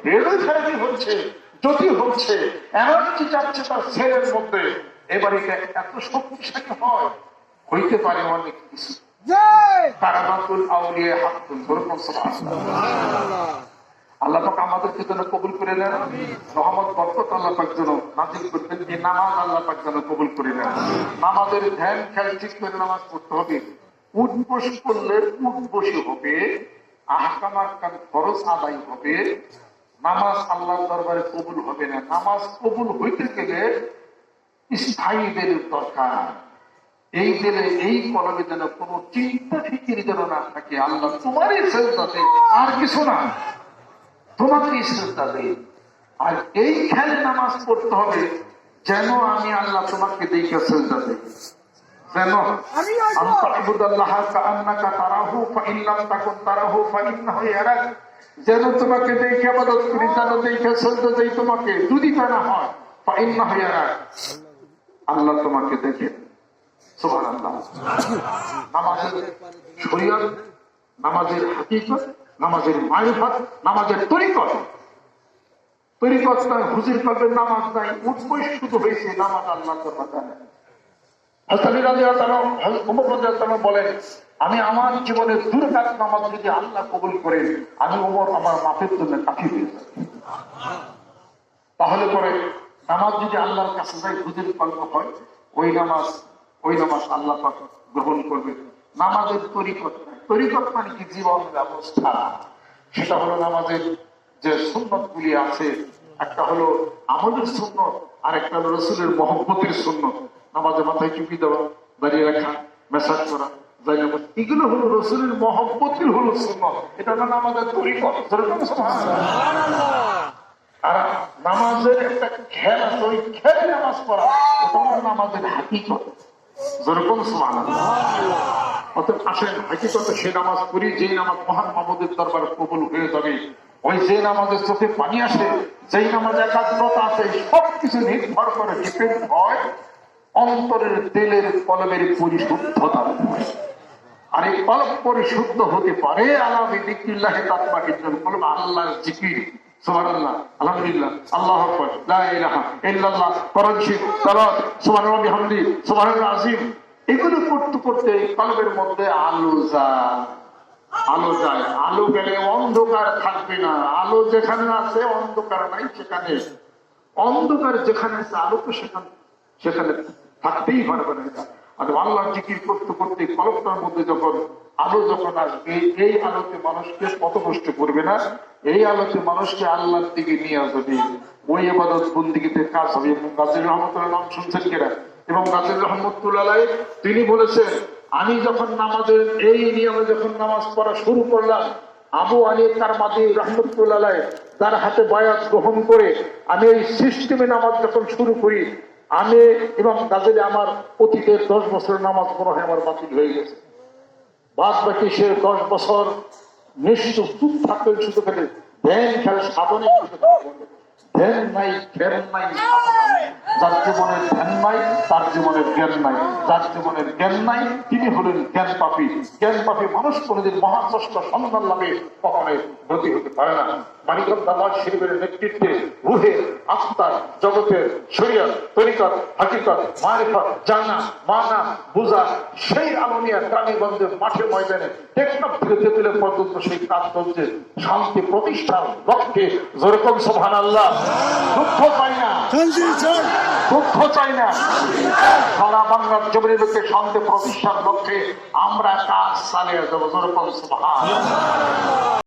Radiotherapy হচ্ছে, জ্যোতি হচ্ছে, energy যাচ্ছে তার ছেলের মধ্যে। এবারে এত শক্তিশালী হয়, হইতে পারে অনেক কিছু। কারামাতুল আউলিয়া হাক্কুন, আল্লাহ পাক আমাদেরকে যেন কবুল করে নেন। রহমত বরকত আল্লাহ পাক যেন নাজিল করবেন। এই নামাজ আল্লাহ পাক যেন কবুল করে নেন। নামাজের ধ্যান খেয়াল ঠিক করে নামাজ পড়তে হবে। উঠবস করলে উঠবসই হবে, আহকাম আহকাম ফরজ আদায় হবে। নামাজ আল্লাহর দরবারে কবুল হবে না। নামাজ কবুল হইতে গেলে স্থায়ী দিলের দরকার। এই দিলে এই কলমে যেন কোনো চিন্তা ফিকির যেন না থাকে। আল্লাহ তোমারই সেজদাতে, আর কিছু না, তোমাকে সেজদাতে। আর এই খেলে নামাজ পড়তে হবে যেন আমি আল্লাহ তোমাকে দেখে সেজদাতে, যেন যেন তোমাকে দেখে ইবাদত করি, যেন দেখে সেজদা দেই তোমাকে। যদি তা না হয় আল্লাহ তোমাকে দেখে। সুবহানাল্লাহ। নামাজের শরীয়ত, নামাজের হাকিকত, নামাজের মারিফাত, নামাজের তরিকত। তরিকত নয়, হুজুর পাবেন নামাজ নাই, উঠবই শুধু হয়েছে নামাজ আল্লাহ বলেন, আমি আমার জীবনের 2 রাকাত নামাজ যদি আল্লাহ কবুল করেন, আমি ওমর আমার মাফের জন্য কাফি হয়ে যাই। তাহলে পরে নামাজ যদি আল্লাহর কাছে যাই, হুজুর কল্প হয়, ওই নামাজ আল্লাহ পাক গ্রহণ করবে। নামাজের তরিকত, তরিকত মানে কি? জীবন ব্যবস্থা। সেটা হলো নামাজের যে সুন্নত গুলি আছে, একটা হলো আমলের সুন্নত, আর একটা হলো রসুলের মহব্বতের সুন্নত। নামাজে মাথায় টুপি দেওয়া, দাঁড়িয়ে রাখা, মেসাজ করা, এগুলো হলো রসুলের মহব্বতের হলো সুন্নত। এটা হলো নামাজের তরিকত। আর নামাজের একটা খেল আছে, ওই খেলে নামাজ পড়া, ওটা হলো নামাজের হাকিকত। যেরকম সুবহানাল্লাহ। অতএব আসেন হাকিকতে সে নামাজ পড়ি, যেই নামাজ মহান মাবুদের দরবারে কবুল হয়ে যাবে। ওই যে নামাজের চোখে পানি আসে, যেই নামাজ একাগ্রতা আছে, সবকিছু নির্ভর করে, ডিপেন্ড হয় অন্তরের দিলের কলমের পরিশুদ্ধতার উপরে। আর এই কলব পরিশুদ্ধ হতে পারে আলা বিযিকরিল্লাহি তাতমাইন্নুল কুলুব, আল্লাহর জিকির। সুবহানাল্লাহ, আলহামদুলিল্লাহ, আল্লাহু আকবার, লা ইলাহা ইল্লাল্লাহ, পরমশীল সালাত, সুবহানাল্লাহি ওয়া বিহামদিহি, সুবহানাল্লাহ আযীম। এগুলো করতে করতে কলবের মধ্যে আলো যায়। আলো গেলে অন্ধকার থাকবে না। আলো যেখানে আছে অন্ধকার নাই সেখানে, অন্ধকার যেখানে আছে আলো তো সেখানে থাকতেই পারবে না। আর আল্লাহর জিকির করতে করতে কলবটার মধ্যে যখন আলো আসবে, এই আলোতে মানুষকে পথভ্রষ্ট করবে না, এই আলোতে মানুষকে আল্লাহর দিকে নিয়ে আসবে। ওই ইবাদত বন্দেগীতে কাজ হবে। এবং গাজীর রহমতুল্লাহ নাম শুনছেন কিনা? এবং গাজীর রহমতুল্লাহ তিনি বলেছেন, আমি যখন নামাজের এই নিয়মে যখন নামাজ পড়া শুরু করলাম, আবু আলী কারমাদি রহমতুল্লাহ তার হাতে বায়াত গ্রহণ করে আমি এই সিস্টেমে নামাজ যখন শুরু করি, আমি এবং গাজীলে আমার অতীতের 10 বছরের নামাজ পড়া হয় আমার বাতিল হয়ে গেছে। বাদ বাকি সে 10 বছর নিশ্চুপ চুপ থাকতে শুধু খেলে ধ্যান খেলে সাধনে, ধ্যান নাই, জ্ঞান নাই। যার জীবনের ধ্যান নাই তার জীবনের জ্ঞান নাই। যার জীবনের জ্ঞান নাই তিনি হলেন জ্ঞান পাপী। জ্ঞান পাপী মানুষ কোনদিন মহাস্রষ্টা সন্ধান লাভে কখনোই গতি হতে পারে না। মানিকগঞ্জ দাওয়াত শিবিরের নেতৃত্বে রুহের, আত্মার, জগতের শরীয়ত, তরিকত, হাকিকত, মারিফত জানা, মানা, বুঝা, সেই আলো নিয়ে গ্রামীগঞ্জের মাঠে ময়দানে টেকনাফ থেকে তেঁতুলিয়া পর্যন্ত সেই কাজ চলছে শান্তি প্রতিষ্ঠার লক্ষ্যে। যেরকম সুবহানাল্লাহ। দুঃখ চাই না, দুঃখ চাই না। সারা বাংলার জমির লোকে শান্তি প্রতিষ্ঠার লক্ষ্যে আমরা কাজ চালিয়ে যাবো। যেরকম সুবহানাল্লাহ।